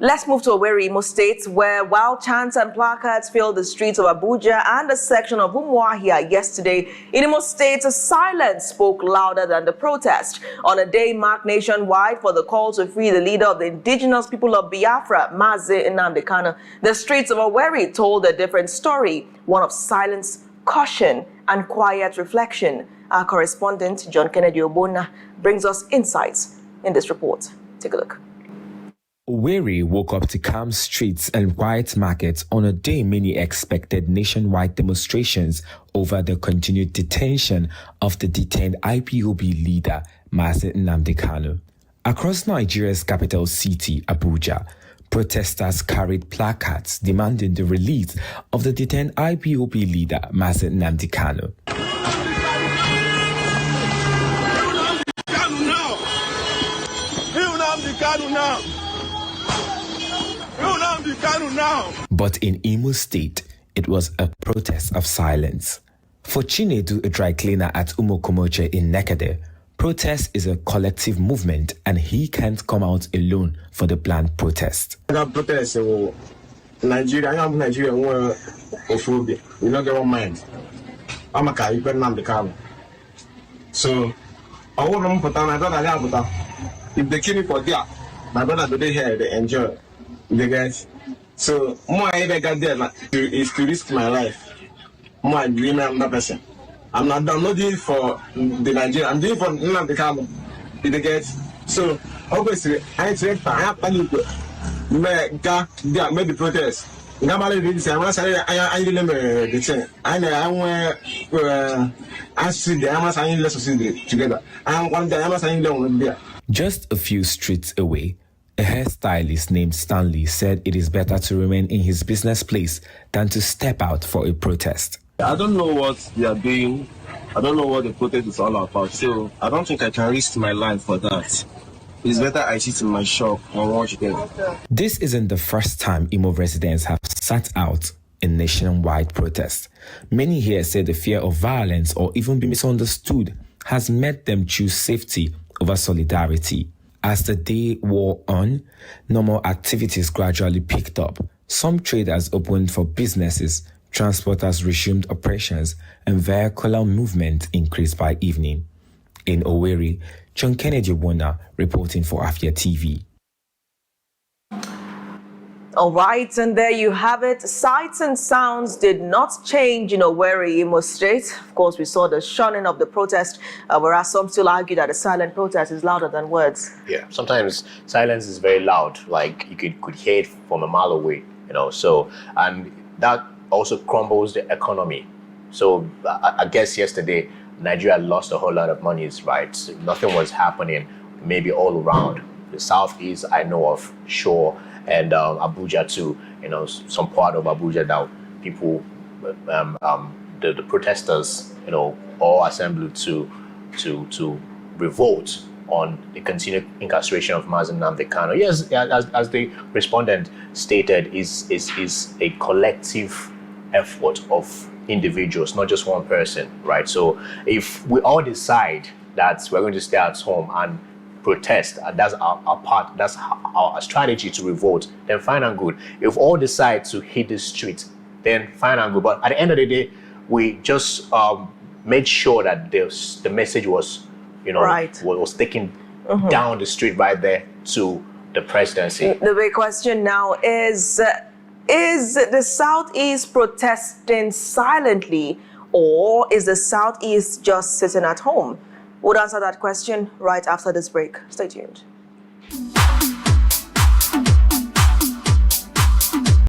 Let's move to Owerri, Imo State, where while chants and placards filled the streets of Abuja and a section of Umuahia yesterday, in Imo State, silence spoke louder than the protest. On a day marked nationwide for the call to free the leader of the indigenous people of Biafra, Nnamdi Kanu, the streets of Owerri told a different story, one of silence, caution, and quiet reflection. Our correspondent, Johnkennedy Ogbonna, brings us insights in this report. Take a look. Owerri woke up to calm streets and quiet markets on a day many expected nationwide demonstrations over the continued detention of the detained IPOB leader, Nnamdi Kanu. Across Nigeria's capital city, Abuja, protesters carried placards demanding the release of the detained IPOB leader, Nnamdi Kanu. Nnamdi Kanu now! Nnamdi Kanu now! But in Imo State, it was a protest of silence. For Chinedu, a dry cleaner at Umuahia in Nekede, protest is a collective movement and he can't come out alone for the planned protest. Protest, Nigeria, I'm Nigeria, we don't get one mind. I'm a guy, you better not become. So, I want to put on my brother. If they kill me for that, my brother today here, they enjoy. The guys. So, more I ever got there is to risk my life. More I believe I'm that person. I'm not doing for the Nigeria. I'm doing for Nnamdi Kanu. The guys. So, obviously, I have panic. Maybe protest. I Just a few streets away, a hairstylist named Stanley said it is better to remain in his business place than to step out for a protest. I don't know what they are doing. I don't know what the protest is all about. So I don't think I can risk my life for that. It's better I sit in my shop and watch them. This isn't the first time Imo residents have sat out in nationwide protest. Many here say the fear of violence or even being misunderstood has made them choose safety over solidarity. As the day wore on, normal activities gradually picked up. Some traders opened for businesses, transporters resumed operations, and vehicular movement increased by evening. In Owerri, Johnkennedy Ogbonna reporting for Afia TV. All right, and there you have it. Sights and sounds did not change in Owerri, Imo State. Of course, we saw the shunning of the protest, whereas some still argue that a silent protest is louder than words. Yeah, sometimes silence is very loud, like you could hear it from a mile away, so, and that also crumbles the economy. So I guess yesterday, Nigeria lost a whole lot of monies, right? So nothing was happening, maybe all around. The southeast, I know of, sure, and Abuja too, some part of Abuja now, people, the protesters, all assembled to revolt on the continued incarceration of Nnamdi Kanu. Yes, as the respondent stated, is a collective effort of individuals, not just one person, right? So if we all decide that we're going to stay at home and protest, that's our part, that's our strategy to revolt, then fine and good. If all decide to hit the street, then fine and good. But at the end of the day, we just made sure that the message was, right, was taken down the street right there to the presidency. The big question now is the Southeast protesting silently, or is the Southeast just sitting at home? We'll answer that question right after this break. Stay tuned.